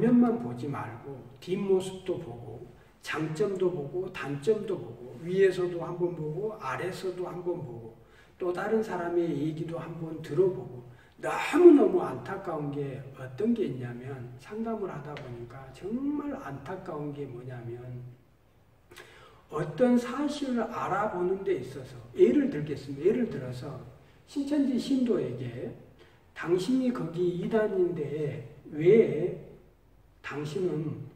앞면만 보지 말고 뒷모습도 보고 장점도 보고 단점도 보고 위에서도 한번 보고 아래서도 한번 보고 또 다른 사람의 얘기도 한번 들어보고 너무너무 안타까운 게 어떤 게 있냐면 상담을 하다 보니까 정말 안타까운 게 뭐냐면 어떤 사실을 알아보는 데 있어서 예를 들겠습니다. 예를 들어서 신천지 신도에게 당신이 거기 이단인데 왜 당신은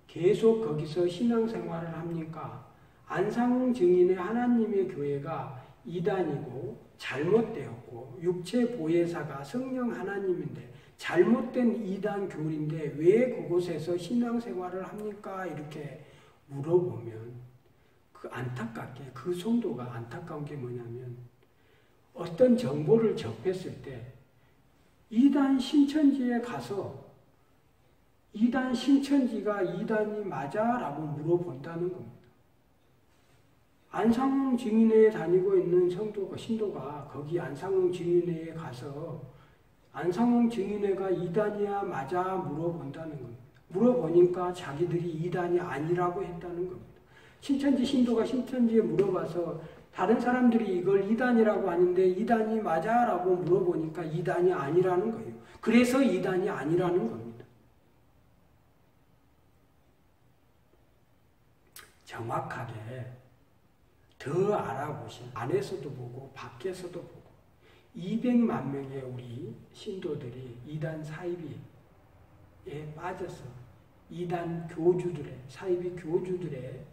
계속 거기서 신앙생활을 합니까? 안상홍 증인의 하나님의 교회가 이단이고 잘못되었고 육체 보혜사가 성령 하나님인데 잘못된 이단 교리인데 왜 그곳에서 신앙생활을 합니까? 이렇게 물어보면 그 안타깝게 그 성도가 안타까운 게 뭐냐면 어떤 정보를 접했을 때 이단 신천지에 가서 이단 신천지가 이단이 맞아? 라고 물어본다는 겁니다. 안상홍 증인회에 다니고 있는 신도가 거기 안상홍 증인회에 가서 안상홍 증인회가 이단이야 맞아? 물어본다는 겁니다. 물어보니까 자기들이 이단이 아니라고 했다는 겁니다. 신천지 신도가 신천지에 물어봐서 다른 사람들이 이걸 이단이라고 하는데 이단이 맞아? 라고 물어보니까 이단이 아니라는 거예요. 그래서 이단이 아니라는 겁니다. 정확하게 더 알아보신 안에서도 보고 밖에서도 보고 200만 명의 우리 신도들이 이단 사이비에 빠져서 이단 교주들의 사이비 교주들의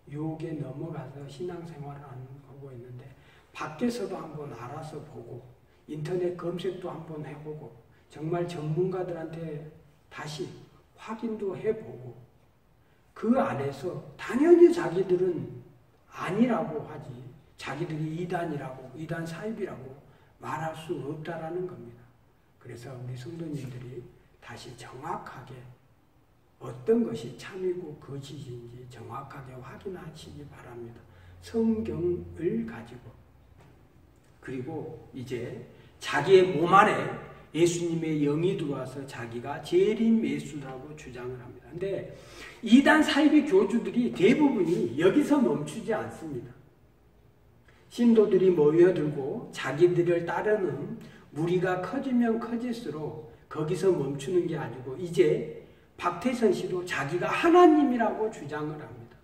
유혹에 넘어가서 신앙생활을 하고 있는데 밖에서도 한번 알아서 보고 인터넷 검색도 한번 해보고 정말 전문가들한테 다시 확인도 해보고 그 안에서 당연히 자기들은 아니라고 하지 자기들이 이단이라고 이단 사입이라고 말할 수 없다라는 겁니다. 그래서 우리 성도님들이 다시 정확하게 어떤 것이 참이고 거짓인지 정확하게 확인하시기 바랍니다. 성경을 가지고 그리고 이제 자기의 몸 안에 예수님의 영이 들어와서 자기가 재림 예수라고 주장을 합니다. 근데 이단 사이비 교주들이 대부분이 여기서 멈추지 않습니다. 신도들이 모여들고 자기들을 따르는 무리가 커지면 커질수록 거기서 멈추는 게 아니고 이제 박태선 씨도 자기가 하나님이라고 주장을 합니다.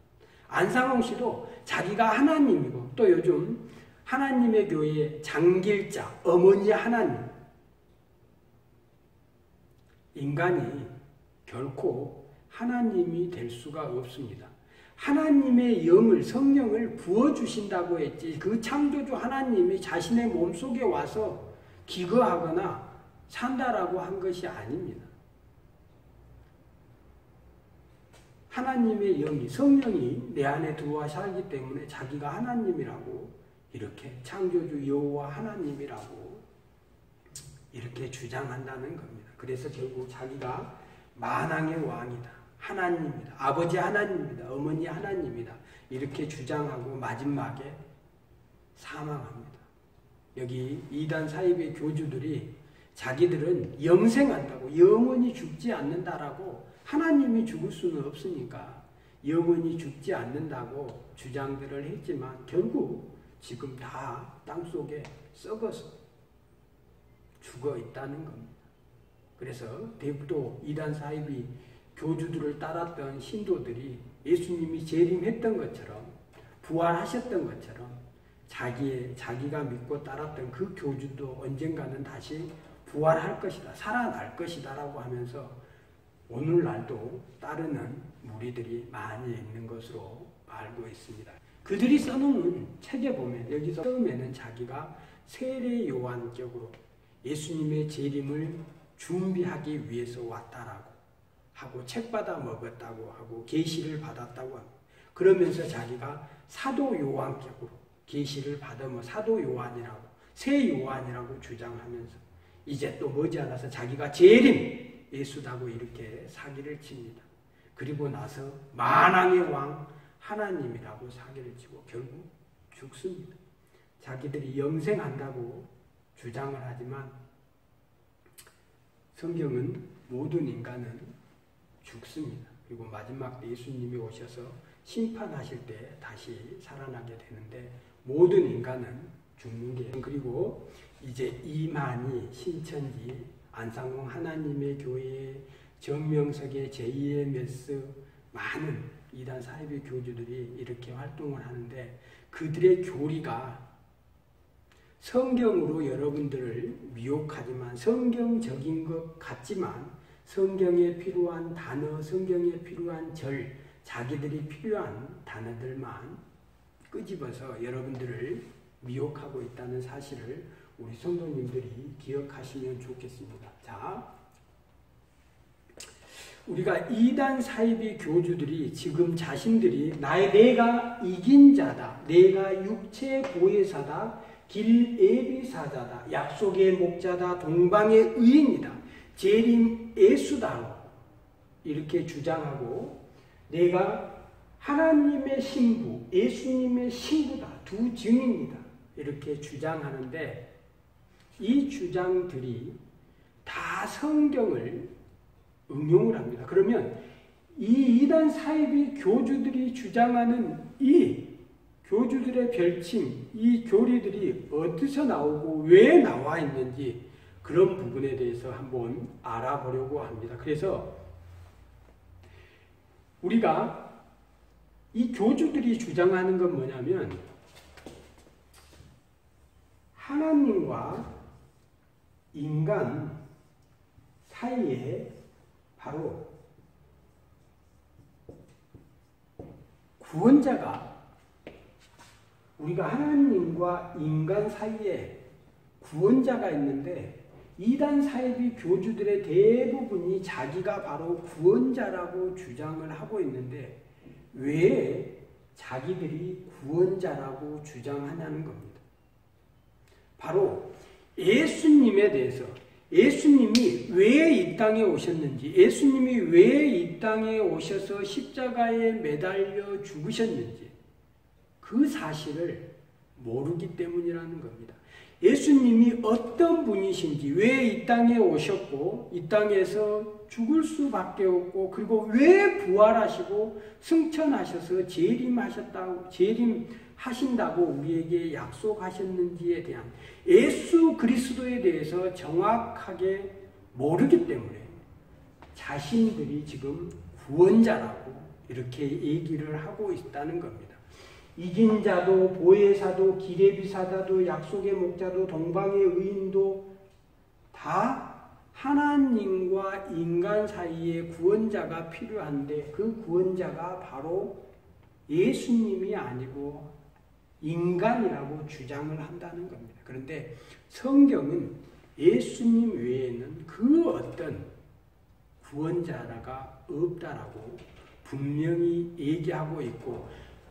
안상홍 씨도 자기가 하나님이고 또 요즘 하나님의 교회 장길자 어머니 하나님 인간이 결코 하나님이 될 수가 없습니다. 하나님의 영을 성령을 부어주신다고 했지 그 창조주 하나님이 자신의 몸속에 와서 기거하거나 산다라고 한 것이 아닙니다. 하나님의 영이 성령이 내 안에 들어와 살기 때문에 자기가 하나님이라고 이렇게 창조주 여호와 하나님이라고 이렇게 주장한다는 겁니다. 그래서 결국 자기가 만왕의 왕이다. 하나님이다. 아버지 하나님이다. 어머니 하나님이다. 이렇게 주장하고 마지막에 사망합니다. 여기 이단 사입의 교주들이 자기들은 영생한다고 영원히 죽지 않는다라고 하나님이 죽을 수는 없으니까 영원히 죽지 않는다고 주장들을 했지만 결국 지금 다 땅속에 썩어서 죽어 있다는 겁니다. 그래서 대부도 이단 사입이 교주들을 따랐던 신도들이 예수님이 재림했던 것처럼 부활하셨던 것처럼 자기가 믿고 따랐던 그 교주도 언젠가는 다시 부활할 것이다. 살아날 것이다 라고 하면서 오늘날도 따르는 무리들이 많이 있는 것으로 알고 있습니다. 그들이 써놓은 책에 보면 여기서 처음에는 자기가 세례 요한격으로 예수님의 재림을 준비하기 위해서 왔다라고 하고 책 받아 먹었다고 하고 계시를 받았다고 합니다. 그러면서 자기가 사도 요한격으로 계시를 받으면 사도 요한이라고 새 요한이라고 주장하면서 이제 또 머지않아서 자기가 재림 예수다고 이렇게 사기를 칩니다. 그리고 나서 만왕의 왕 하나님이라고 사기를 치고 결국 죽습니다. 자기들이 영생한다고 주장을 하지만 성경은 모든 인간은 죽습니다. 그리고 마지막 때 예수님이 오셔서 심판하실 때 다시 살아나게 되는데 모든 인간은 죽는 게 그리고 이제 이만희, 신천지, 안상홍 하나님의 교회, 정명석의 제2의 메스 많은 이단 사이비 교주들이 이렇게 활동을 하는데 그들의 교리가 성경으로 여러분들을 미혹하지만 성경적인 것 같지만 성경에 필요한 단어, 성경에 필요한 절, 자기들이 필요한 단어들만 끄집어서 여러분들을 미혹하고 있다는 사실을 우리 성도님들이 기억하시면 좋겠습니다. 자, 우리가 이단 사이비 교주들이 지금 자신들이 내가 이긴 자다, 내가 육체 보혜사다, 길 예비사자다, 약속의 목자다, 동방의 의인이다, 재림 예수다 이렇게 주장하고 내가 하나님의 신부, 예수님의 신부다, 두 증인이다 이렇게 주장하는데 이 주장들이 다 성경을 응용을 합니다. 그러면 이 이단 사이비 교주들이 주장하는 이 교주들의 별칭, 이 교리들이 어디서 나오고 왜 나와 있는지 그런 부분에 대해서 한번 알아보려고 합니다. 그래서 우리가 이 교주들이 주장하는 건 뭐냐면 하나님과 인간 사이에 바로 구원자가 우리가 하나님과 인간 사이에 구원자가 있는데 이단 사이비 교주들의 대부분이 자기가 바로 구원자라고 주장을 하고 있는데 왜 자기들이 구원자라고 주장하냐는 겁니다. 바로 예수님에 대해서 예수님이 왜 이 땅에 오셨는지 예수님이 왜 이 땅에 오셔서 십자가에 매달려 죽으셨는지 그 사실을 모르기 때문이라는 겁니다. 예수님이 어떤 분이신지 왜 이 땅에 오셨고 이 땅에서 죽을 수밖에 없고 그리고 왜 부활하시고 승천하셔서 재림하신다고 우리에게 약속하셨는지에 대한 예수 그리스도에 대해서 정확하게 모르기 때문에 자신들이 지금 구원자라고 이렇게 얘기를 하고 있다는 겁니다. 이긴 자도 보혜사도 기레비사다도 약속의 목자도 동방의 의인도 다 하나님과 인간 사이에 구원자가 필요한데 그 구원자가 바로 예수님이 아니고 인간이라고 주장을 한다는 겁니다. 그런데 성경은 예수님 외에는 그 어떤 구원자가 없다라고 분명히 얘기하고 있고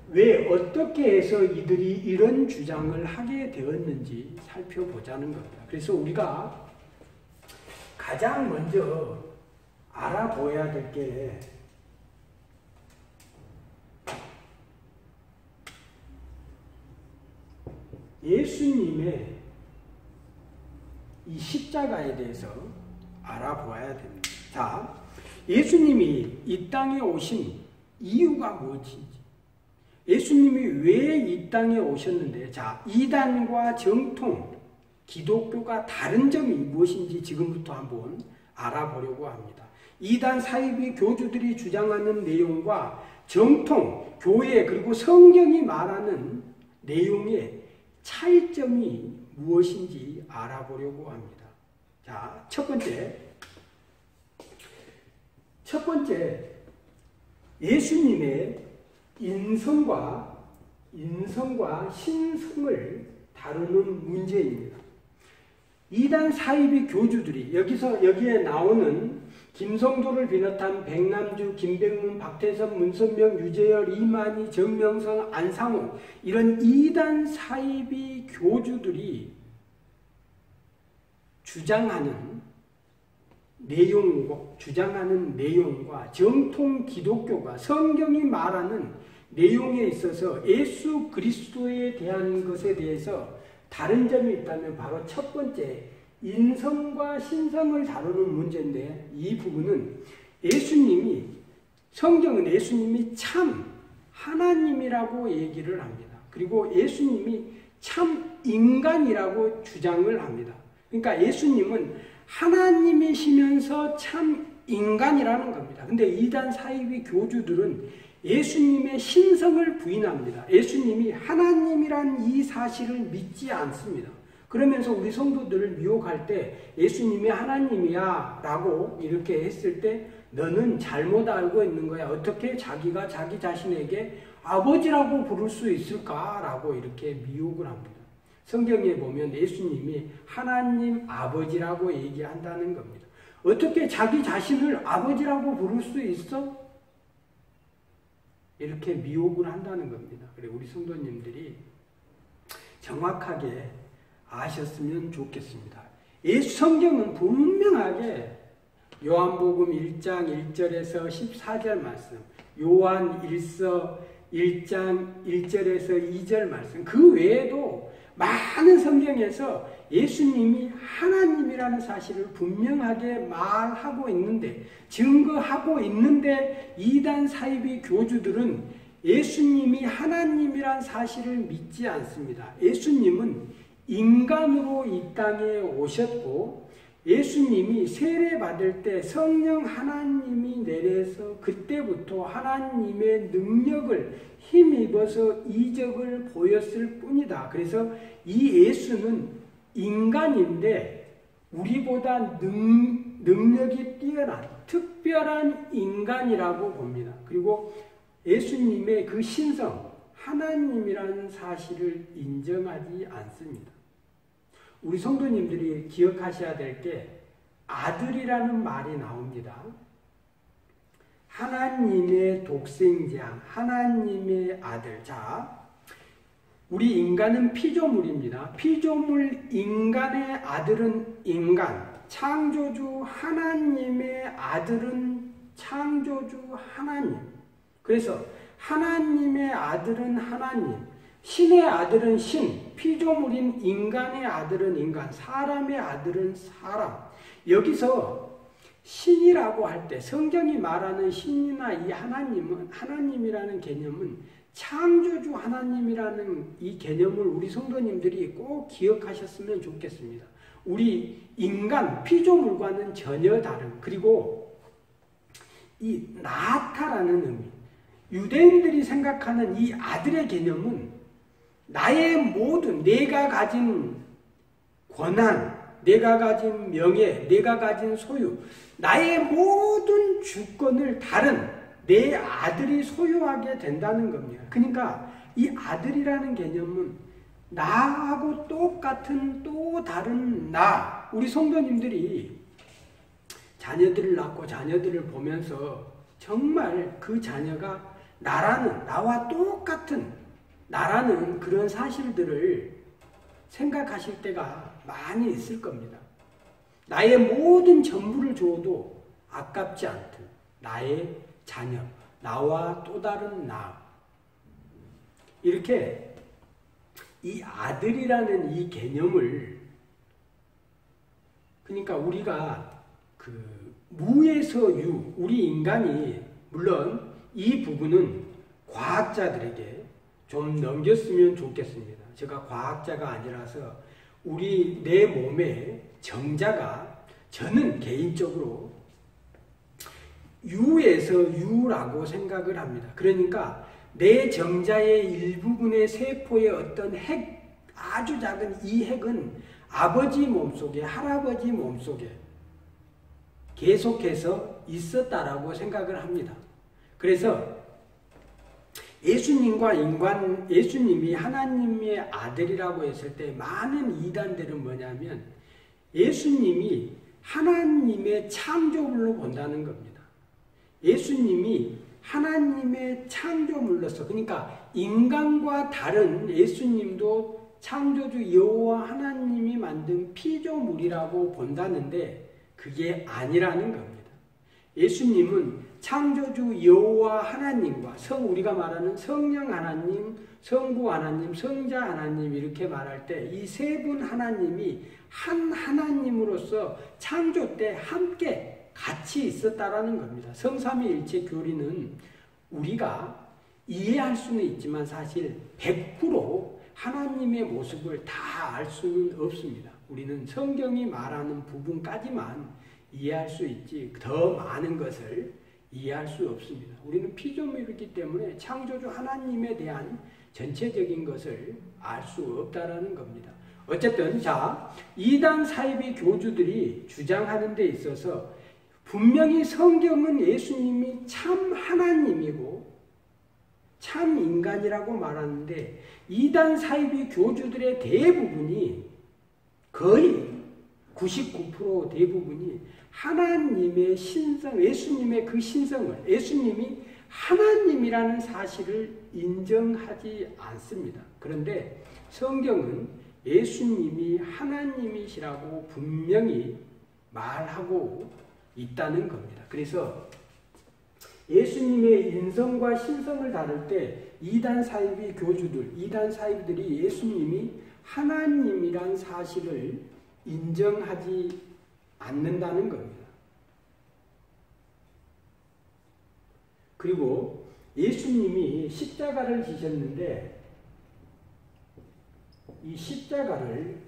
왜 어떻게 해서 이들이 이런 주장을 하게 되었는지 살펴보자는 겁니다. 그래서 우리가 가장 먼저 알아봐야 될 게 예수님의 이 십자가에 대해서 알아보아야 됩니다. 자, 예수님이 이 땅에 오신 이유가 무엇인지 예수님이 왜 이 땅에 오셨는데 자, 이단과 정통 기독교가 다른 점이 무엇인지 지금부터 한번 알아보려고 합니다. 이단 사이비 교주들이 주장하는 내용과 정통, 교회 그리고 성경이 말하는 내용의 차이점이 무엇인지 알아보려고 합니다. 자, 첫 번째 예수님의 인성과 신성을 다루는 문제입니다. 이단 사이비 교주들이 여기에 나오는 김성조를 비롯한 백남주, 김백문, 박태선, 문선명, 유재열, 이만희, 정명성, 안상홍 이런 이단 사이비 교주들이 주장하는 내용과 정통 기독교가 성경이 말하는 내용에 있어서 예수 그리스도에 대한 것에 대해서 다른 점이 있다면 바로 첫 번째 인성과 신성을 다루는 문제인데 이 부분은 예수님이 성경은 예수님이 참 하나님이라고 얘기를 합니다. 그리고 예수님이 참 인간이라고 주장을 합니다. 그러니까 예수님은 하나님이시면서 참 인간이라는 겁니다. 근데 이단 사이비 교주들은 예수님의 신성을 부인합니다. 예수님이 하나님이란 이 사실을 믿지 않습니다. 그러면서 우리 성도들을 미혹할 때 예수님이 하나님이야 라고 이렇게 했을 때 너는 잘못 알고 있는 거야. 어떻게 자기가 자기 자신에게 아버지라고 부를 수 있을까? 라고 이렇게 미혹을 합니다. 성경에 보면 예수님이 하나님 아버지라고 얘기한다는 겁니다. 어떻게 자기 자신을 아버지라고 부를 수 있어? 이렇게 미혹을 한다는 겁니다. 그리고 우리 성도님들이 정확하게 아셨으면 좋겠습니다. 성경은 분명하게 요한복음 1장 1절에서 14절 말씀, 요한 1서 1장 1절에서 2절 말씀, 그 외에도 많은 성경에서 예수님이 하나님이라는 사실을 분명하게 말하고 있는데, 증거하고 있는데 이단 사이비 교주들은 예수님이 하나님이란 사실을 믿지 않습니다. 예수님은 인간으로 이 땅에 오셨고 예수님이 세례받을 때 성령 하나님이 내려서 그때부터 하나님의 능력을 힘입어서 이적을 보였을 뿐이다. 그래서 이 예수는 인간인데 우리보다 능력이 뛰어난 특별한 인간이라고 봅니다. 그리고 예수님의 그 신성, 하나님이라는 사실을 인정하지 않습니다. 우리 성도님들이 기억하셔야 될 게 아들이라는 말이 나옵니다. 하나님의 독생자, 하나님의 아들. 자, 우리 인간은 피조물입니다. 피조물 인간의 아들은 인간, 창조주 하나님의 아들은 창조주 하나님. 그래서 하나님의 아들은 하나님, 신의 아들은 신, 피조물인 인간의 아들은 인간, 사람의 아들은 사람. 여기서 신이라고 할 때 성경이 말하는 신이나 이 하나님은, 하나님이라는 개념은 창조주 하나님이라는 이 개념을 우리 성도님들이 꼭 기억하셨으면 좋겠습니다. 우리 인간, 피조물과는 전혀 다른, 그리고 이 나타라는 의미, 유대인들이 생각하는 이 아들의 개념은 나의 모든, 내가 가진 권한, 내가 가진 명예, 내가 가진 소유, 나의 모든 주권을 다른 내 아들이 소유하게 된다는 겁니다. 그러니까 이 아들이라는 개념은 나하고 똑같은 또 다른 나, 우리 성도님들이 자녀들을 낳고 자녀들을 보면서 정말 그 자녀가 나라는, 나와 똑같은 나라는 그런 사실들을 생각하실 때가 많이 있을 겁니다. 나의 모든 전부를 줘도 아깝지 않든 나의 자녀, 나와 또 다른 나. 이렇게 이 아들이라는 이 개념을, 그러니까 우리가 그 무에서 유, 우리 인간이, 물론 이 부분은 과학자들에게 좀 넘겼으면 좋겠습니다. 제가 과학자가 아니라서 우리 내 몸의 정자가, 저는 개인적으로 유에서 유라고 생각을 합니다. 그러니까 내 정자의 일부분의 세포의 어떤 핵, 아주 작은 이 핵은 아버지 몸속에, 할아버지 몸속에 계속해서 있었다라고 생각을 합니다. 그래서 예수님이 하나님의 아들이라고 했을 때 많은 이단들은 뭐냐면 예수님이 하나님의 창조물로 본다는 겁니다. 예수님이 하나님의 창조물로서, 그러니까 인간과 다른 예수님도 창조주 여호와 하나님이 만든 피조물이라고 본다는데 그게 아니라는 겁니다. 예수님은 창조주 여호와 하나님과 우리가 말하는 성령 하나님, 성부 하나님, 성자 하나님 이렇게 말할 때 이 세 분 하나님이 한 하나님으로서 창조 때 함께 같이 있었다라는 겁니다. 성삼위일체 교리는 우리가 이해할 수는 있지만 사실 100% 하나님의 모습을 다 알 수는 없습니다. 우리는 성경이 말하는 부분까지만 이해할 수 있지 더 많은 것을 이해할 수 없습니다. 우리는 피조물이기 때문에 창조주 하나님에 대한 전체적인 것을 알 수 없다라는 겁니다. 어쨌든 자, 이단 사이비 교주들이 주장하는 데 있어서 분명히 성경은 예수님이 참 하나님이고 참 인간이라고 말하는데 이단 사이비 교주들의 대부분이 거의 99% 대부분이 하나님의 신성, 예수님의 그 신성을 예수님이 하나님이라는 사실을 인정하지 않습니다. 그런데 성경은 예수님이 하나님이시라고 분명히 말하고 있다는 겁니다. 그래서 예수님의 인성과 신성을 다룰 때 이단 사이비 교주들, 이단 사이비들이 예수님이 하나님이란 사실을 인정하지 않는다는 겁니다. 그리고 예수님이 십자가를 지셨는데 이 십자가를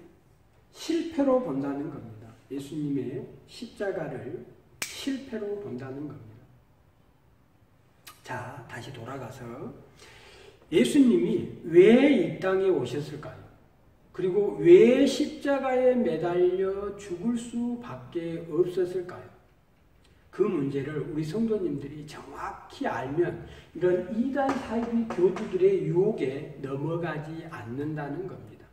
실패로 본다는 겁니다. 예수님의 십자가를 실패로 본다는 겁니다. 자, 다시 돌아가서 예수님이 왜 이 땅에 오셨을까요? 그리고 왜 십자가에 매달려 죽을 수밖에 없었을까요? 그 문제를 우리 성도님들이 정확히 알면 이런 이단 사이비 교주들의 유혹에 넘어가지 않는다는 겁니다.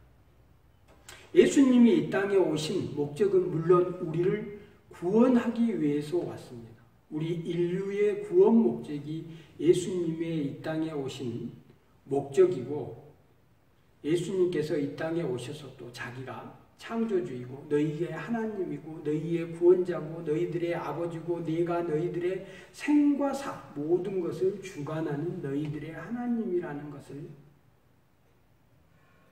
예수님이 이 땅에 오신 목적은 물론 우리를 구원하기 위해서 왔습니다. 우리 인류의 구원 목적이 예수님의 이 땅에 오신 목적이고 예수님께서 이 땅에 오셔서 또 자기가 창조주이고 너희의 하나님이고 너희의 구원자고 너희들의 아버지고 내가 너희들의 생과 사 모든 것을 주관하는 너희들의 하나님이라는 것을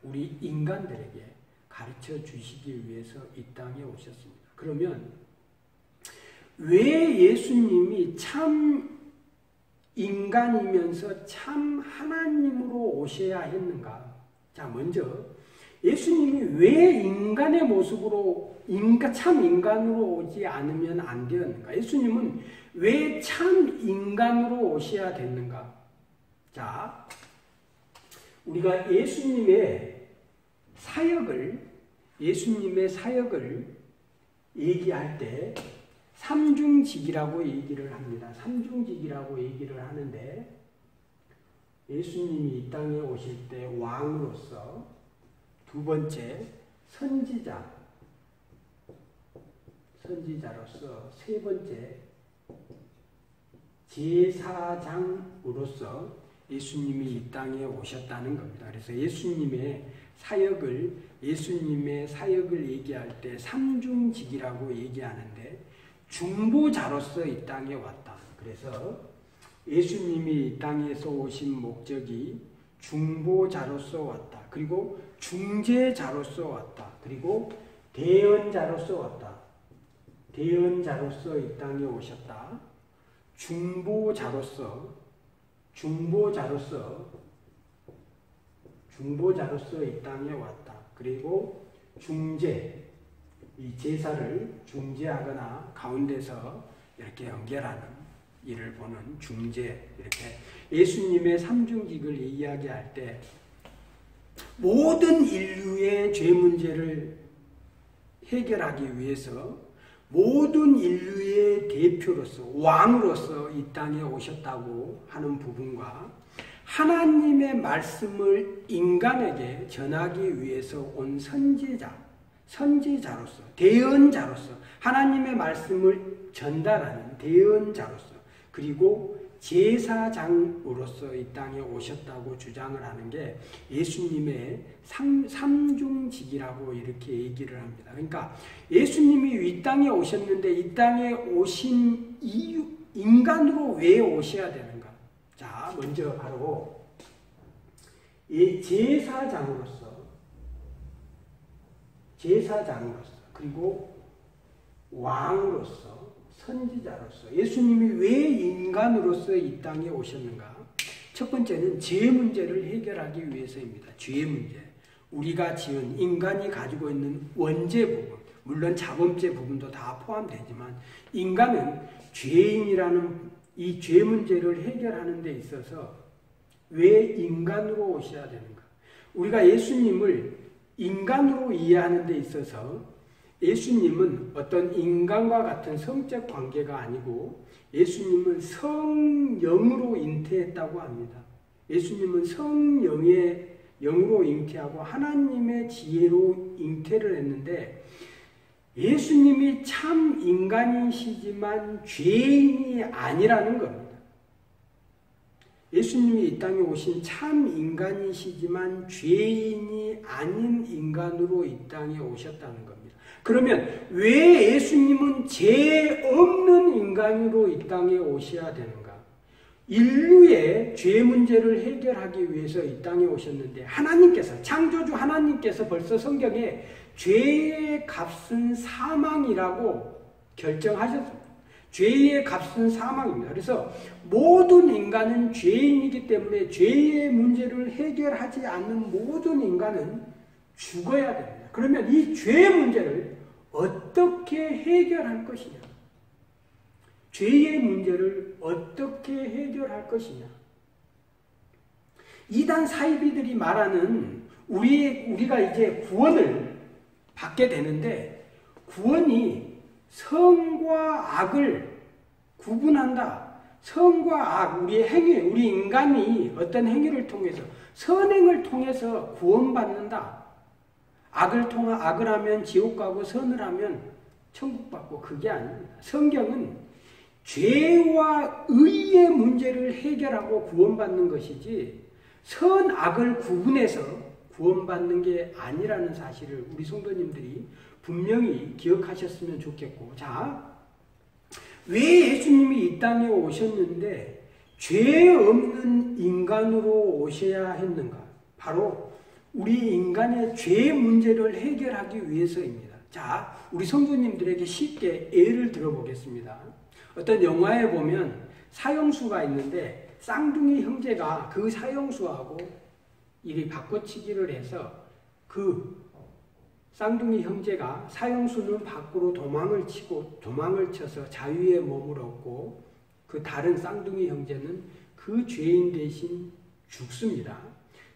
우리 인간들에게 가르쳐 주시기 위해서 이 땅에 오셨습니다. 그러면 왜 예수님이 참 인간이면서 참 하나님으로 오셔야 했는가? 자, 먼저 예수님이 왜 인간의 모습으로 참 인간으로 오지 않으면 안 되었는가? 예수님은 왜 참 인간으로 오셔야 됐는가? 자, 우리가 예수님의 사역을 얘기할 때 삼중직이라고 얘기를 합니다. 삼중직이라고 얘기를 하는데 예수님이 이 땅에 오실 때 왕으로서 두 번째 선지자로서 세 번째 제사장으로서 예수님이 이 땅에 오셨다는 겁니다. 그래서 예수님의 사역을 얘기할 때 삼중직이라고 얘기하는데 중보자로서 이 땅에 왔다. 그래서 예수님이 이 땅에서 오신 목적이 중보자로서 왔다. 그리고 중재자로서 왔다. 그리고 대언자로서 왔다. 대언자로서 이 땅에 오셨다. 중보자로서 이 땅에 왔다. 그리고 이 제사를 중재하거나 가운데서 이렇게 연결하는 일을 보는 중재, 이렇게 예수님의 삼중직을 이야기할 때 모든 인류의 죄 문제를 해결하기 위해서 모든 인류의 대표로서 왕으로서 이 땅에 오셨다고 하는 부분과 하나님의 말씀을 인간에게 전하기 위해서 온 선지자로서 대언자로서 하나님의 말씀을 전달하는 대언자로서 그리고 제사장으로서 이 땅에 오셨다고 주장을 하는 게 예수님의 삼중직이라고 이렇게 얘기를 합니다. 그러니까 예수님이 이 땅에 오셨는데 이 땅에 오신 이유, 인간으로 왜 오셔야 되는가? 자, 먼저 바로 제사장으로서 그리고 왕으로서 선지자로서 예수님이 왜 인간으로서 이 땅에 오셨는가? 첫 번째는 죄 문제를 해결하기 위해서입니다. 죄 문제. 우리가 지은 인간이 가지고 있는 원죄 부분, 물론 자범죄 부분도 다 포함되지만 인간은 죄인이라는 이 죄 문제를 해결하는 데 있어서 왜 인간으로 오셔야 되는가? 우리가 예수님을 인간으로 이해하는 데 있어서 예수님은 어떤 인간과 같은 성적 관계가 아니고 예수님은 성령으로 잉태했다고 합니다. 예수님은 성령의 영으로 잉태하고 하나님의 지혜로 잉태를 했는데 예수님이 참 인간이시지만 죄인이 아니라는 겁니다. 예수님이 이 땅에 오신 참 인간이시지만 죄인이 아닌 인간으로 이 땅에 오셨다는 겁니다. 그러면 왜 예수님은 죄 없는 인간으로 이 땅에 오셔야 되는가? 인류의 죄 문제를 해결하기 위해서 이 땅에 오셨는데 하나님께서, 창조주 하나님께서 벌써 성경에 죄의 값은 사망이라고 결정하셨습니다. 죄의 값은 사망입니다. 그래서 모든 인간은 죄인이기 때문에 죄의 문제를 해결하지 않는 모든 인간은 죽어야 됩니다. 그러면 이 죄 문제를 어떻게 해결할 것이냐? 죄의 문제를 어떻게 해결할 것이냐? 이단 사이비들이 말하는 우리가 이제 구원을 받게 되는데 구원이 선과 악을 구분한다. 선과 악, 우리의 행위, 우리 인간이 어떤 행위를 통해서 선행을 통해서 구원받는다. 악을 하면 지옥 가고 선을 하면 천국 받고 그게 아닙니다. 성경은 죄와 의의 문제를 해결하고 구원받는 것이지 선, 악을 구분해서 구원받는 게 아니라는 사실을 우리 성도님들이 분명히 기억하셨으면 좋겠고, 자, 왜 예수님이 이 땅에 오셨는데 죄 없는 인간으로 오셔야 했는가? 바로 우리 인간의 죄 문제를 해결하기 위해서입니다. 자, 우리 성도님들에게 쉽게 예를 들어보겠습니다. 어떤 영화에 보면 사형수가 있는데 쌍둥이 형제가 그 사형수하고 이리 바꿔치기를 해서 그 쌍둥이 형제가 사형수는 밖으로 도망을 쳐서 자유의 몸을 얻고 그 다른 쌍둥이 형제는 그 죄인 대신 죽습니다.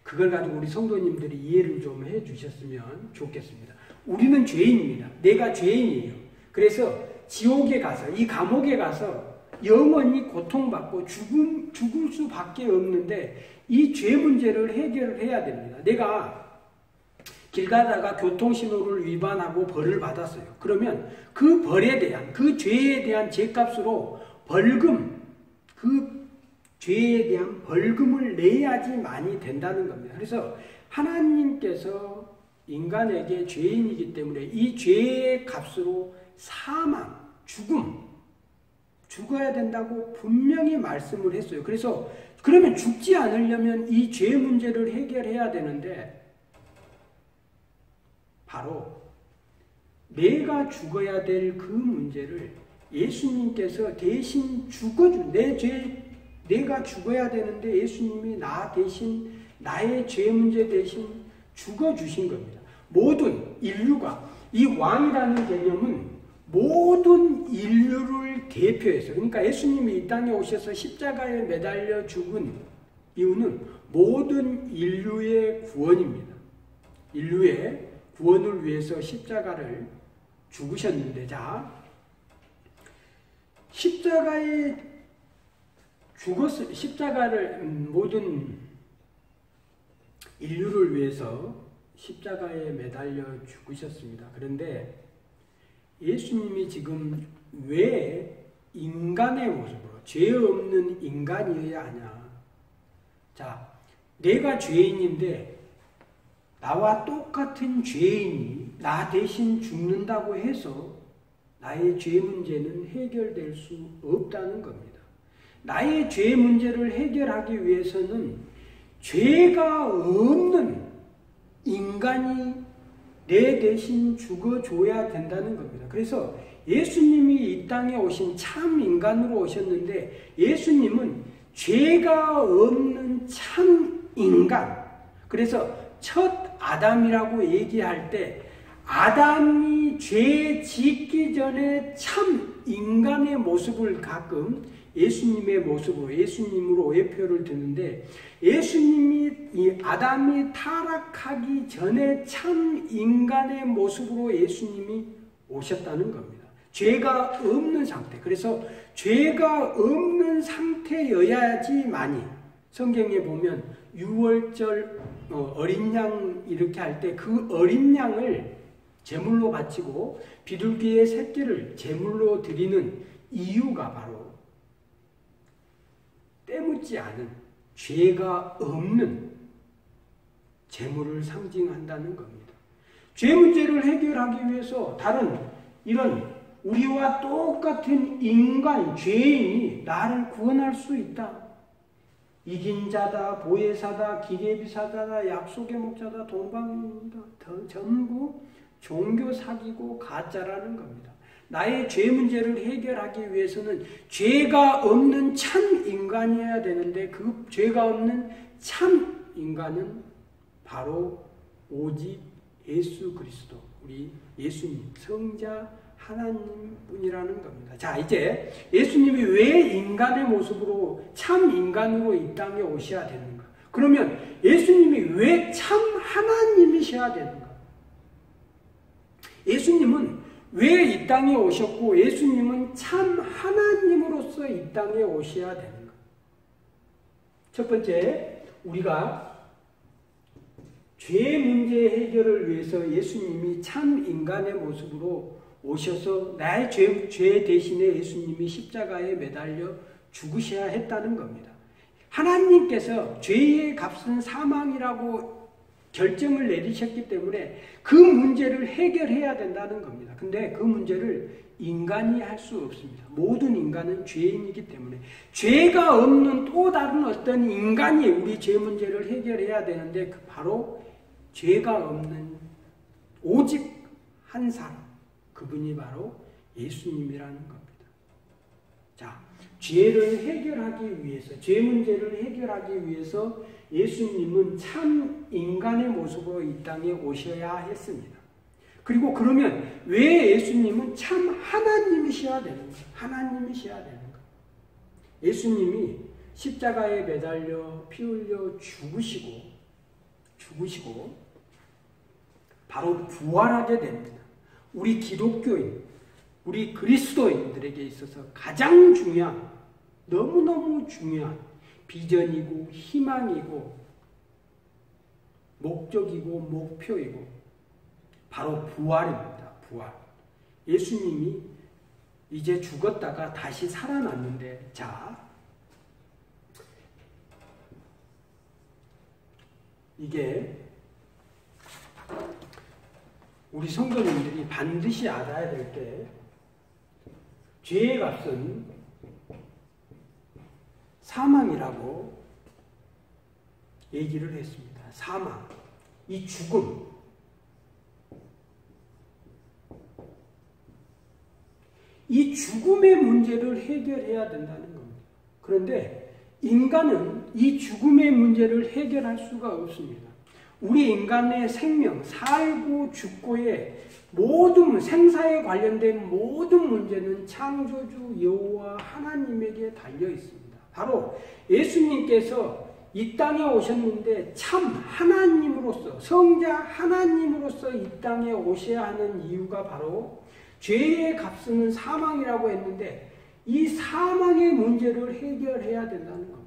그걸 가지고 우리 성도님들이 이해를 좀 해주셨으면 좋겠습니다. 우리는 죄인입니다. 내가 죄인이에요. 그래서 지옥에 가서, 이 감옥에 가서 영원히 고통받고 죽을 수밖에 없는데 이 죄 문제를 해결을 해야 됩니다. 내가 길 가다가 교통신호를 위반하고 벌을 받았어요. 그러면 그 벌에 대한, 그 죄에 대한 죄값으로 그 죄에 대한 벌금을 내야지만이 된다는 겁니다. 그래서 하나님께서 인간에게 죄인이기 때문에 이 죄의 값으로 사망, 죽어야 된다고 분명히 말씀을 했어요. 그래서 그러면 죽지 않으려면 이 죄 문제를 해결해야 되는데 바로 내가 죽어야 될 그 문제를 예수님께서 대신 내가 죽어야 되는데 예수님이 나 대신, 나의 죄 문제 대신 죽어주신 겁니다. 모든 인류가, 이 왕이라는 개념은 모든 인류를 대표해서, 그러니까 예수님이 이 땅에 오셔서 십자가에 매달려 죽은 이유는 모든 인류의 구원입니다. 인류의 구원을 위해서 십자가를 죽으셨는데, 자, 십자가를 모든 인류를 위해서 십자가에 매달려 죽으셨습니다. 그런데 예수님이 지금 왜 인간의 모습으로 죄 없는 인간이어야 하냐? 자, 내가 죄인인데 나와 똑같은 죄인이 나 대신 죽는다고 해서 나의 죄 문제는 해결될 수 없다는 겁니다. 나의 죄 문제를 해결하기 위해서는 죄가 없는 인간이 내 대신 죽어줘야 된다는 겁니다. 그래서 예수님이 이 땅에 오신 참 인간으로 오셨는데 예수님은 죄가 없는 참 인간. 그래서 첫 아담이라고 얘기할 때 아담이 죄 짓기 전에 참 인간의 모습을 가끔 예수님의 모습으로 예수님으로 오해표를 드는데 예수님이 이 아담이 타락하기 전에 참 인간의 모습으로 예수님이 오셨다는 겁니다. 죄가 없는 상태. 그래서 죄가 없는 상태여야지만이 성경에 보면 유월절 어린 양 이렇게 할 때 그 어린 양을 제물로 바치고 비둘기의 새끼를 제물로 드리는 이유가 바로 때묻지 않은 죄가 없는 제물을 상징한다는 겁니다. 죄 문제를 해결하기 위해서 다른 이런 우리와 똑같은 인간, 죄인이 나를 구원할 수 있다. 이긴 자다, 보혜사다, 기계비사다, 약속의 목자다, 동방입니다. 전부 종교 사기고 가짜라는 겁니다. 나의 죄 문제를 해결하기 위해서는 죄가 없는 참 인간이어야 되는데 그 죄가 없는 참 인간은 바로 오직 예수 그리스도, 우리 예수님, 성자 하나님 뿐이라는 겁니다. 자, 이제 예수님이 왜 인간의 모습으로 참 인간으로 이 땅에 오셔야 되는가? 그러면 예수님이 왜 참 하나님이셔야 되는가? 예수님은 왜 이 땅에 오셨고 예수님은 참 하나님으로서 이 땅에 오셔야 되는가? 첫 번째, 우리가 죄 문제 해결을 위해서 예수님이 참 인간의 모습으로 오셔서 나의 죄 대신에 예수님이 십자가에 매달려 죽으셔야 했다는 겁니다. 하나님께서 죄의 값은 사망이라고 결정을 내리셨기 때문에 그 문제를 해결해야 된다는 겁니다. 근데 그 문제를 인간이 할 수 없습니다. 모든 인간은 죄인이기 때문에 죄가 없는 또 다른 어떤 인간이 우리 죄 문제를 해결해야 되는데 그 바로 죄가 없는 오직 한 사람, 그분이 바로 예수님이라는 겁니다. 자, 죄를 해결하기 위해서, 죄 문제를 해결하기 위해서 예수님은 참 인간의 모습으로 이 땅에 오셔야 했습니다. 그리고 그러면 왜 예수님은 참 하나님이셔야 되는가? 하나님이셔야 되는가? 예수님이 십자가에 매달려 피 흘려 죽으시고 바로 부활하게 됩니다. 우리 기독교인, 우리 그리스도인들에게 있어서 가장 중요한, 너무너무 중요한 비전이고 희망이고 목적이고 목표이고 바로 부활입니다. 부활. 예수님이 이제 죽었다가 다시 살아났는데, 자, 이게 우리 성도님들이 반드시 알아야 될 게, 죄의 값은 사망이라고 얘기를 했습니다. 사망, 이 죽음. 이 죽음의 문제를 해결해야 된다는 겁니다. 그런데 인간은 이 죽음의 문제를 해결할 수가 없습니다. 우리 인간의 생명, 살고 죽고의 모든 생사에 관련된 모든 문제는 창조주 여호와 하나님에게 달려 있습니다. 바로 예수님께서 이 땅에 오셨는데 참 하나님으로서, 성자 하나님으로서 이 땅에 오셔야 하는 이유가 바로 죄의 값은 사망이라고 했는데 이 사망의 문제를 해결해야 된다는 겁니다.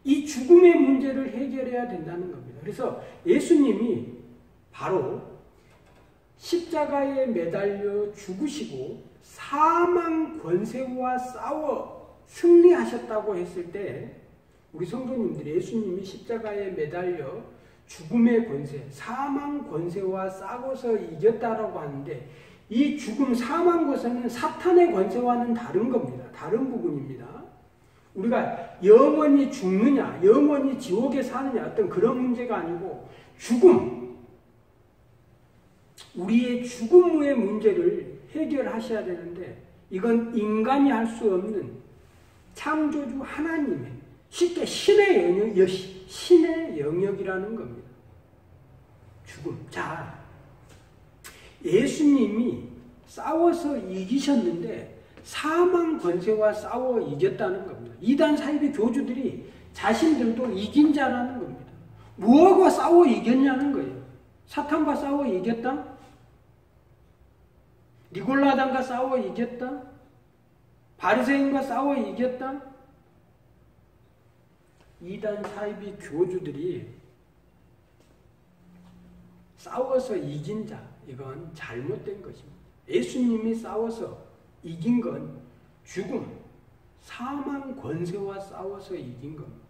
이 죽음의 문제를 해결해야 된다는 겁니다. 그래서 예수님이 바로 십자가에 매달려 죽으시고 사망 권세와 싸워 승리하셨다고 했을 때 우리 성도님들이 예수님이 십자가에 매달려 죽음의 권세, 사망 권세와 싸워서 이겼다라고 하는데 이 죽음, 사망 권세는 사탄의 권세와는 다른 겁니다. 다른 부분입니다. 우리가 영원히 죽느냐, 영원히 지옥에 사느냐 어떤 그런 문제가 아니고 죽음, 우리의 죽음의 문제를 해결하셔야 되는데 이건 인간이 할 수 없는 창조주 하나님의 쉽게 신의 영역이라는 겁니다. 죽음. 자, 예수님이 싸워서 이기셨는데 사망 권세와 싸워 이겼다는 겁니다. 이단 사이비 교주들이 자신들도 이긴 자라는 겁니다. 무엇과 싸워 이겼냐는 거예요. 사탄과 싸워 이겼다? 니골라단과 싸워 이겼다? 바리새인과 싸워 이겼다? 이단 사이비 교주들이 싸워서 이긴 자, 이건 잘못된 것입니다. 예수님이 싸워서 이긴 건 죽음, 사망 권세와 싸워서 이긴 겁니다.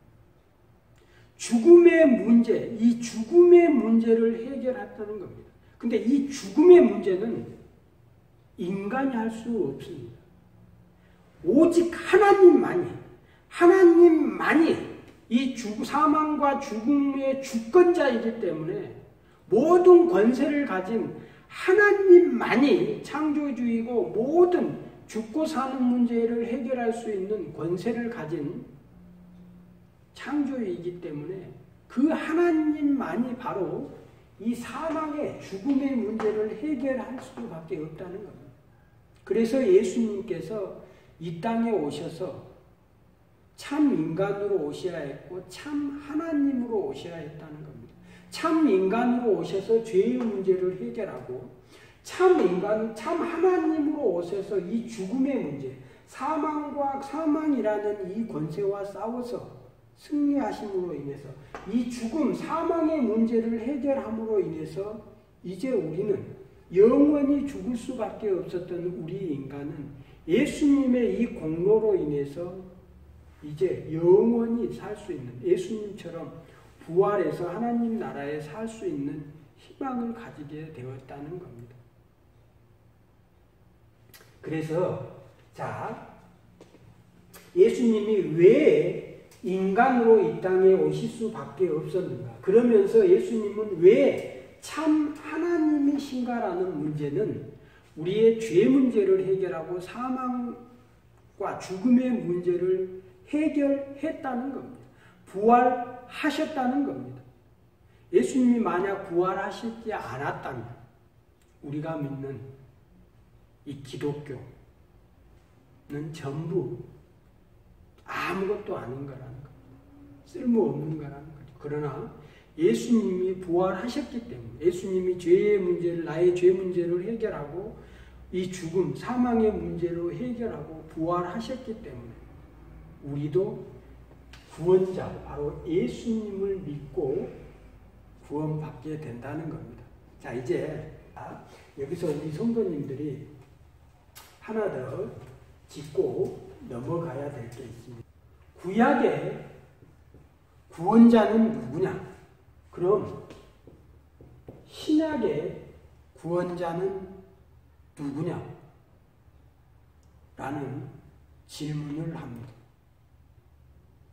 죽음의 문제, 이 죽음의 문제를 해결했다는 겁니다. 근데 이 죽음의 문제는 인간이 할 수 없습니다. 오직 하나님만이 이 사망과 죽음의 주권자이기 때문에 모든 권세를 가진 하나님만이 창조주이고 모든 죽고 사는 문제를 해결할 수 있는 권세를 가진 창조이기 때문에 그 하나님만이 바로 이 사망의 죽음의 문제를 해결할 수밖에 없다는 겁니다. 그래서 예수님께서 이 땅에 오셔서 참 인간으로 오셔야 했고 참 하나님으로 오셔야 했다는 겁니다. 참 인간으로 오셔서 죄의 문제를 해결하고 참 하나님으로 오셔서 이 죽음의 문제, 사망이라는 이 권세와 싸워서 승리하심으로 인해서 이 죽음, 사망의 문제를 해결함으로 인해서 이제 우리는 영원히 죽을 수밖에 없었던 우리 인간은 예수님의 이 공로로 인해서 이제 영원히 살 수 있는, 예수님처럼 부활해서 하나님 나라에 살 수 있는 희망을 가지게 되었다는 겁니다. 그래서 예수님이 왜 인간으로 이 땅에 오실 수밖에 없었는가? 그러면서 예수님은 왜 참 하나님이신가라는 문제는 우리의 죄 문제를 해결하고 사망과 죽음의 문제를 해결했다는 겁니다. 부활하셨다는 겁니다. 예수님이 만약 부활하시지 않았다면 우리가 믿는 이 기독교는 전부 아무것도 아닌 거라는 겁니다. 쓸모없는 거라는 거죠. 그러나 예수님이 부활하셨기 때문에 예수님이 나의 죄 문제를 해결하고 이 죽음, 사망의 문제로 해결하고 부활하셨기 때문에 우리도 구원자, 바로 예수님을 믿고 구원받게 된다는 겁니다. 자, 이제 여기서 우리 성도님들이 하나 더 짚고 넘어가야 될 게 있습니다. 구약의 구원자는 누구냐? 그럼 신약의 구원자는 누구냐? 라는 질문을 합니다.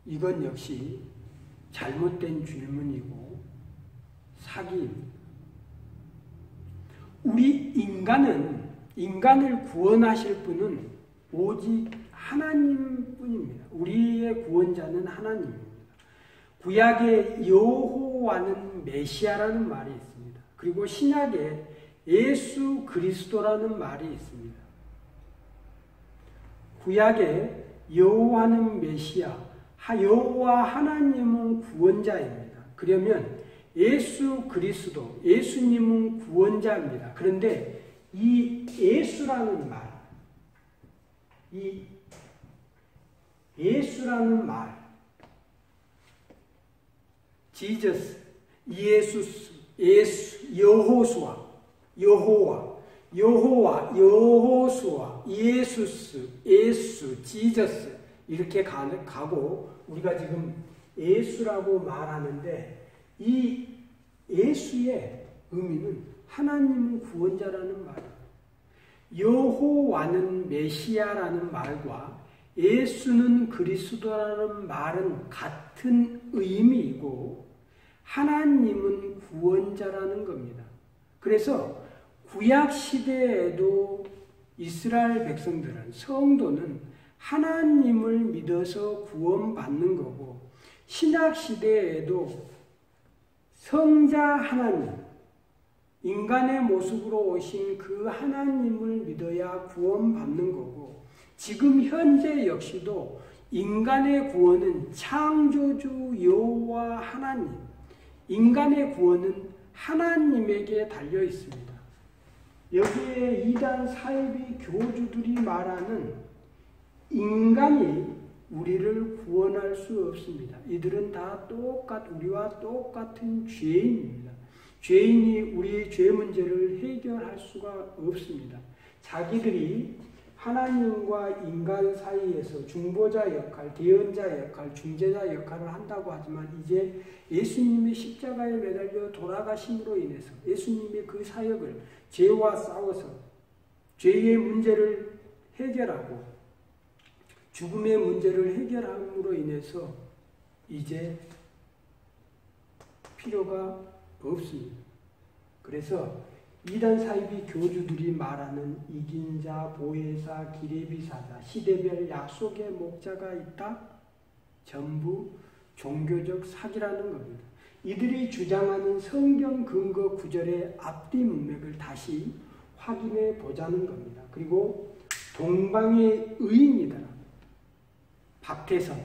이건 역시 잘못된 질문이고 사기입니다. 우리 인간을 구원하실 분은 오직 하나님뿐입니다. 우리의 구원자는 하나님입니다. 구약에 여호와는 메시아라는 말이 있습니다. 그리고 신약에 예수 그리스도라는 말이 있습니다. 구약에 여호와는 메시아, 여호와 하나님은 구원자입니다. 그러면 예수 그리스도, 예수님은 구원자입니다. 그런데 이 예수라는 말, 지저스, 여호수아, 예수, 지저스 이렇게 가고 우리가 지금 예수라고 말하는데 이 예수의 의미는 하나님은 구원자라는 말입니다. 여호와는 메시아라는 말과 예수는 그리스도라는 말은 같은 의미이고 하나님은 구원자라는 겁니다. 그래서 구약 시대에도 이스라엘 백성들은, 성도는 하나님을 믿어서 구원받는 거고, 신약시대에도 성자 하나님, 인간의 모습으로 오신 그 하나님을 믿어야 구원받는 거고, 지금 현재 역시도 인간의 구원은 창조주 여호와 하나님, 인간의 구원은 하나님에게 달려 있습니다. 여기에 이단 사이비 교주들이 말하는 인간이 우리를 구원할 수 없습니다. 이들은 다 우리와 똑같은 죄인입니다. 죄인이 우리의 죄 문제를 해결할 수가 없습니다. 자기들이 하나님과 인간 사이에서 중보자 역할, 대언자 역할, 중재자 역할을 한다고 하지만 이제 예수님이 십자가에 매달려 돌아가심으로 인해서 예수님이 그 사역을 죄와 싸워서 죄의 문제를 해결하고 죽음의 문제를 해결함으로 인해서 이제 필요가 없습니다. 그래서 이단 사이비 교주들이 말하는 이긴 자, 보혜사, 기레비사자, 시대별 약속의 목자가 있다? 전부 종교적 사기라는 겁니다. 이들이 주장하는 성경 근거 구절의 앞뒤 문맥을 다시 확인해 보자는 겁니다. 그리고 동방의 의인이다. 박태선,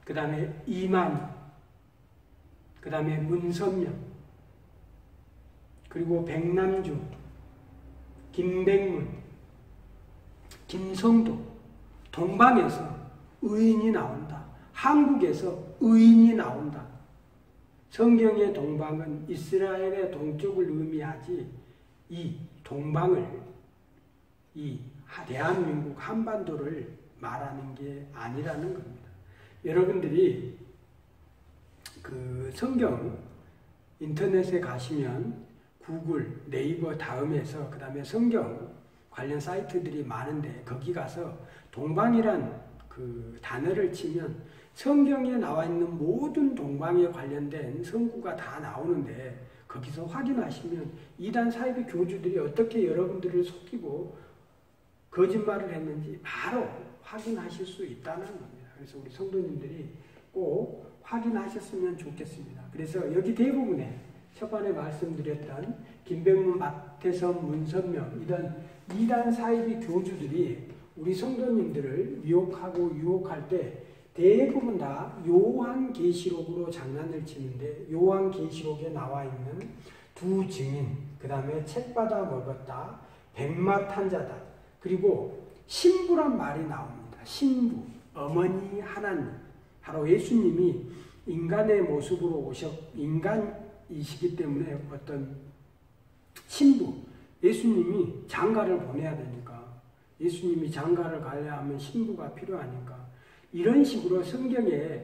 그 다음에 이만, 그 다음에 문선명, 그리고 백남주, 김백문, 김성도, 동방에서 의인이 나온다. 한국에서 의인이 나온다. 성경의 동방은 이스라엘의 동쪽을 의미하지 이 동방을, 이 대한민국 한반도를 말하는 게 아니라는 겁니다. 여러분들이 그 성경 인터넷에 가시면 구글, 네이버 다음에서 그 다음에 성경 관련 사이트들이 많은데 거기 가서 동방이란 그 단어를 치면 성경에 나와 있는 모든 동방에 관련된 성구가 다 나오는데 거기서 확인하시면 이단 사이비 교주들이 어떻게 여러분들을 속이고 거짓말을 했는지 바로 확인하실 수 있다는 겁니다. 그래서 우리 성도님들이 꼭 확인하셨으면 좋겠습니다. 그래서 여기 대부분의 초반에 말씀드렸던 김백문, 박태선, 문선명 이런 이단 사이비 교주들이 우리 성도님들을 미혹하고 유혹할 때 대부분 다 요한계시록으로 장난을 치는데 요한계시록에 나와 있는 두 증인, 그 다음에 책 받아 먹었다, 백마탄자다, 그리고 신부란 말이 나옵니다. 신부, 어머니 하나님, 바로 예수님이 인간의 모습으로 인간이시기 때문에 어떤 신부, 예수님이 장가를 보내야 되니까 예수님이 장가를 가야 하면 신부가 필요하니까 이런 식으로 성경에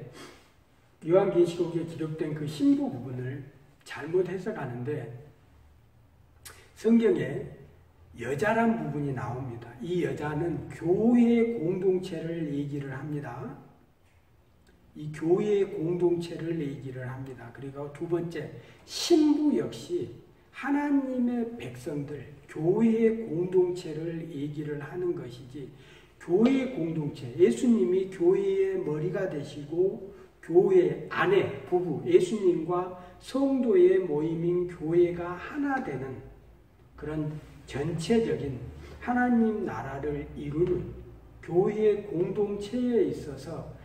요한계시록에 기록된 그 신부 부분을 잘못 해석하는데 성경에 여자란 부분이 나옵니다. 이 여자는 교회 공동체를 얘기를 합니다. 이 교회의 공동체를 얘기를 합니다. 그리고 두 번째, 신부 역시 하나님의 백성들, 교회의 공동체를 얘기를 하는 것이지 교회의 공동체, 예수님이 교회의 머리가 되시고 교회 아내, 부부, 예수님과 성도의 모임인 교회가 하나 되는 그런 전체적인 하나님 나라를 이루는 교회의 공동체에 있어서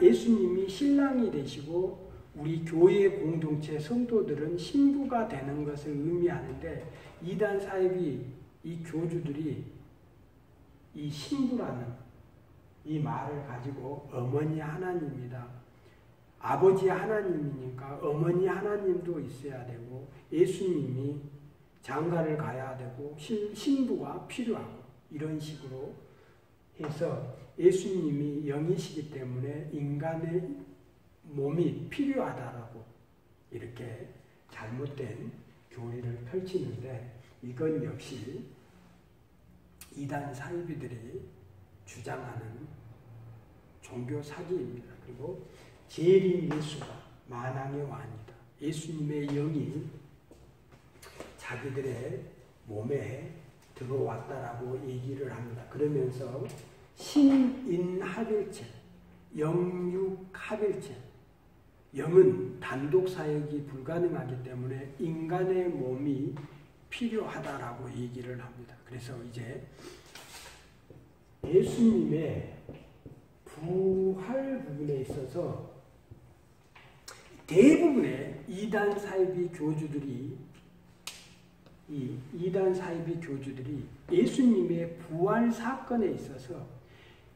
예수님이 신랑이 되시고 우리 교회의 공동체 성도들은 신부가 되는 것을 의미하는데 이단 사이비 이 교주들이 이 신부라는 이 말을 가지고 어머니 하나님이다. 아버지 하나님이니까 어머니 하나님도 있어야 되고 예수님이 장가를 가야 되고 신부가 필요하고 이런 식으로 해서 예수님이 영이시기 때문에 인간의 몸이 필요하다라고 이렇게 잘못된 교리를 펼치는데 이건 역시 이단 사이비들이 주장하는 종교 사기입니다. 그리고 재림 예수가 만왕의 왕이다. 예수님의 영이 자기들의 몸에 들어왔다라고 얘기를 합니다. 그러면서 신인합일체, 영육합일체, 영은 단독 사역이 불가능하기 때문에 인간의 몸이 필요하다라고 얘기를 합니다. 그래서 이제 예수님의 부활 부분에 있어서 대부분의 이단 사이비 교주들이 예수님의 부활 사건에 있어서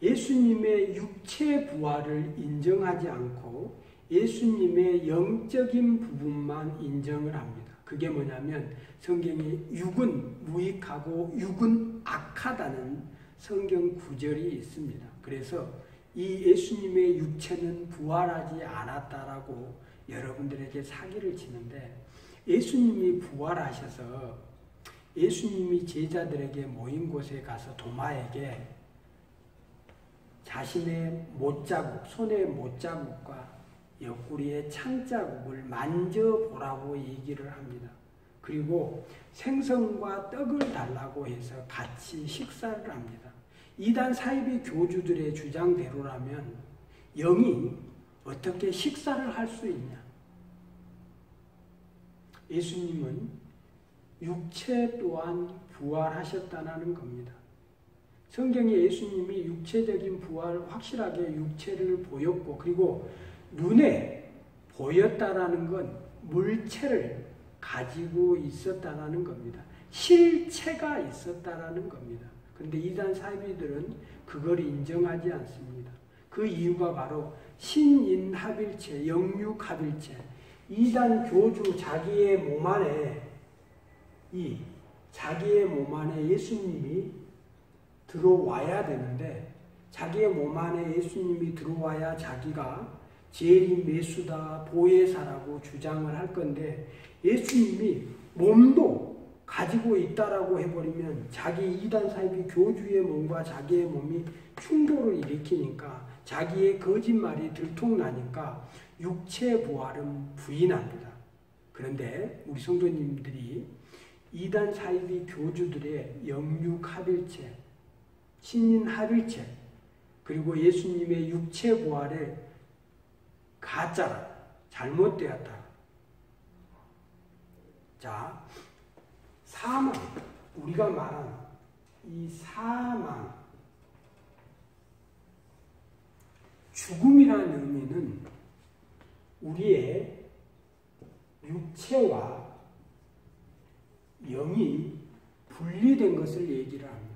예수님의 육체 부활을 인정하지 않고 예수님의 영적인 부분만 인정을 합니다. 그게 뭐냐면 성경에 육은 무익하고 육은 악하다는 성경 구절이 있습니다. 그래서 이 예수님의 육체는 부활하지 않았다라고 여러분들에게 사기를 치는데, 예수님이 부활하셔서 예수님이 제자들에게 모인 곳에 가서 도마에게 자신의 못자국, 손의 못자국과 옆구리의 창자국을 만져보라고 얘기를 합니다. 그리고 생선과 떡을 달라고 해서 같이 식사를 합니다. 이단 사이비 교주들의 주장대로라면 영이 어떻게 식사를 할 수 있냐? 예수님은 육체 또한 부활하셨다는 겁니다. 성경에 예수님이 육체적인 부활, 확실하게 육체를 보였고, 그리고 눈에 보였다라는 건 물체를 가지고 있었다라는 겁니다. 실체가 있었다라는 겁니다. 그런데 이단 사이비들은 그걸 인정하지 않습니다. 그 이유가 바로 신인합일체, 영육합일체, 이단 교주 자기의 몸 안에 예수님이 들어와야 되는데, 자기의 몸 안에 예수님이 들어와야 자기가 재림 메수다, 보혜사라고 주장을 할 건데, 예수님이 몸도 가지고 있다라고 해버리면 자기 이단 사이비 교주의 몸과 자기의 몸이 충돌을 일으키니까 자기의 거짓말이 들통나니까 육체 부활은 부인합니다. 그런데 우리 성도님들이 이단 사이비 교주들의 영육합일체, 신인합일체, 그리고 예수님의 육체 부활을 가짜라, 잘못되었다. 자, 사망, 우리가 말하는 이 사망, 죽음이라는 의미는 우리의 육체와 영이 분리된 것을 얘기를 합니다.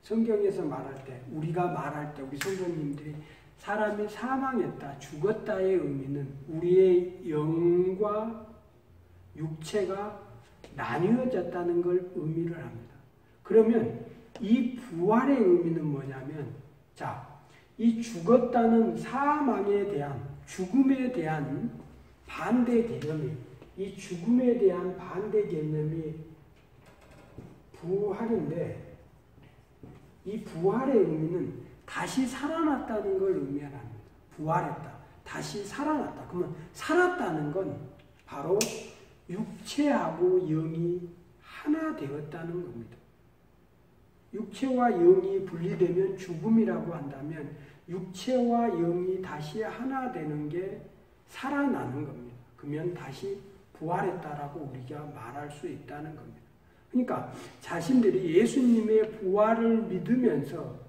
성경에서 말할 때, 우리가 말할 때, 우리 성도님들이 사람이 사망했다, 죽었다의 의미는 우리의 영과 육체가 나뉘어졌다는 걸 의미를 합니다. 그러면 이 부활의 의미는 뭐냐면, 자, 이 죽었다는 사망에 대한, 죽음에 대한 반대 개념이, 이 죽음에 대한 반대 개념이 부활인데, 이 부활의 의미는 다시 살아났다는 걸 의미합니다. 부활했다, 다시 살아났다. 그러면 살았다는 건 바로 육체하고 영이 하나 되었다는 겁니다. 육체와 영이 분리되면 죽음이라고 한다면 육체와 영이 다시 하나 되는 게 살아나는 겁니다. 그러면 다시 부활했다라고 우리가 말할 수 있다는 겁니다. 그러니까 자신들이 예수님의 부활을 믿으면서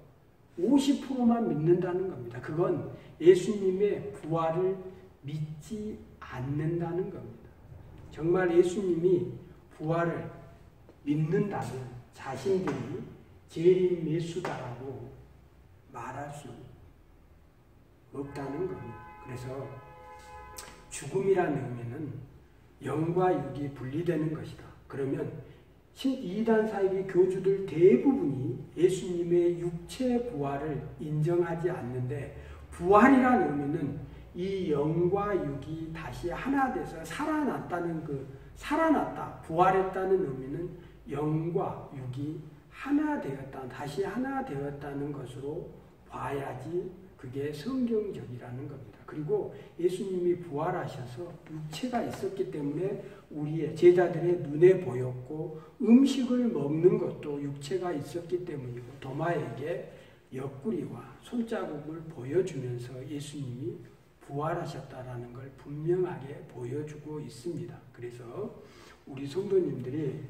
50%만 믿는다는 겁니다. 그건 예수님의 부활을 믿지 않는다는 겁니다. 정말 예수님이 부활을 믿는다면 자신들이 재림 메수다라고 말할 수 없다는 겁니다. 그래서 죽음이라는 의미는 영과 육이 분리되는 것이다. 그러면 이단 사이비 교주들 대부분이 예수님의 육체 부활을 인정하지 않는데, 부활이라는 의미는 이 영과 육이 다시 하나 돼서 살아났다는 살아났다, 부활했다는 의미는 영과 육이 하나 되었다, 다시 하나 되었다는 것으로 봐야지 그게 성경적이라는 겁니다. 그리고 예수님이 부활하셔서 육체가 있었기 때문에 우리의 제자들의 눈에 보였고 음식을 먹는 것도 육체가 있었기 때문이고 도마에게 옆구리와 손자국을 보여주면서 예수님이 부활하셨다라는 걸 분명하게 보여주고 있습니다. 그래서 우리 성도님들이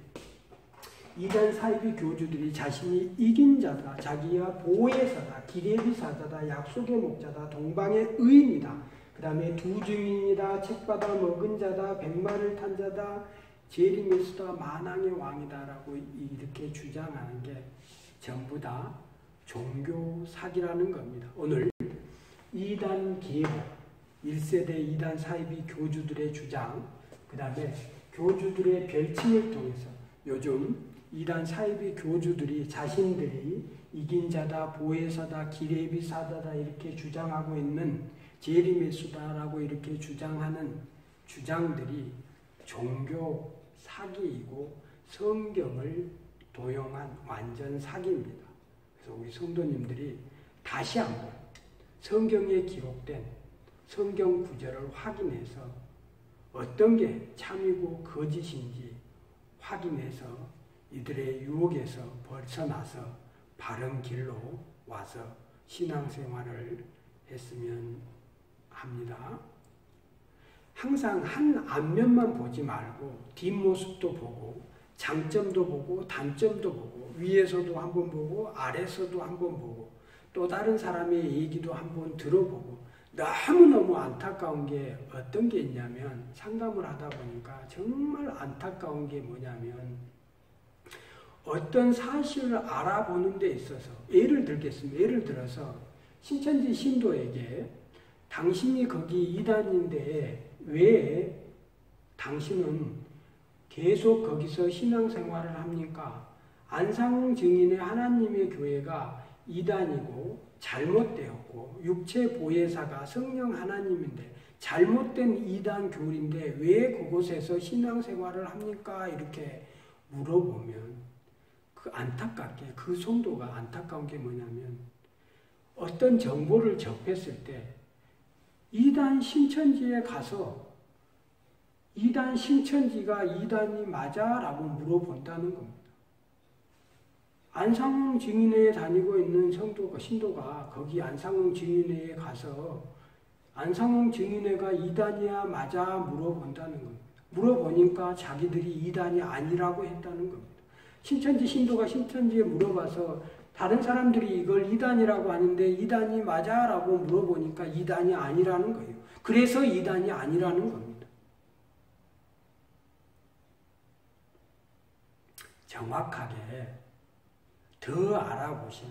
이단 사이비 교주들이 자신이 이긴 자다, 자기야 보혜사다, 기레비사자다, 약속의 목자다, 동방의 의인이다, 그 다음에 두 증인이다, 책받아 먹은 자다, 백마를 탄 자다, 재림에서다, 만왕의 왕이다 라고 이렇게 주장하는 게 전부 다 종교 사기라는 겁니다. 오늘 이단 계보, 1세대 이단 사이비 교주들의 주장, 그 다음에 교주들의 별칭을 통해서 요즘 이단 사이비 교주들이 자신들이 이긴 자다, 보혜사다, 기레비사다다 이렇게 주장하고 있는 제리메수다라고 이렇게 주장하는 주장들이 종교 사기이고 성경을 도용한 완전 사기입니다. 그래서 우리 성도님들이 다시 한번 성경에 기록된 성경 구절을 확인해서 어떤 게 참이고 거짓인지 확인해서 이들의 유혹에서 벗어나서 바른 길로 와서 신앙생활을 했으면 합니다. 항상 한 앞면만 보지 말고 뒷모습도 보고 장점도 보고 단점도 보고 위에서도 한번 보고 아래서도 한번 보고 또 다른 사람의 얘기도 한번 들어보고 너무너무 안타까운 게 어떤 게 있냐면 상담을 하다 보니까 정말 안타까운 게 뭐냐면 어떤 사실을 알아보는 데 있어서 예를 들겠습니다. 예를 들어서 신천지 신도에게 당신이 거기 이단인데 왜 당신은 계속 거기서 신앙생활을 합니까? 안상홍 증인의 하나님의 교회가 이단이고 잘못되었고 육체 보혜사가 성령 하나님인데 잘못된 이단 교리인데 왜 그곳에서 신앙생활을 합니까? 이렇게 물어보면 그 안타깝게 그 성도가 안타까운 게 뭐냐면 어떤 정보를 접했을 때 이단 신천지에 가서 이단 신천지가 이단이 맞아? 라고 물어본다는 겁니다. 안상홍 증인회에 다니고 있는 신도가 거기 안상홍 증인회에 가서 안상홍 증인회가 이단이야 맞아? 물어본다는 겁니다. 물어보니까 자기들이 이단이 아니라고 했다는 겁니다. 신천지 신도가 신천지에 물어봐서 다른 사람들이 이걸 이단이라고 하는데 이단이 맞아? 라고 물어보니까 이단이 아니라는 거예요. 그래서 이단이 아니라는 겁니다. 정확하게 더 알아보신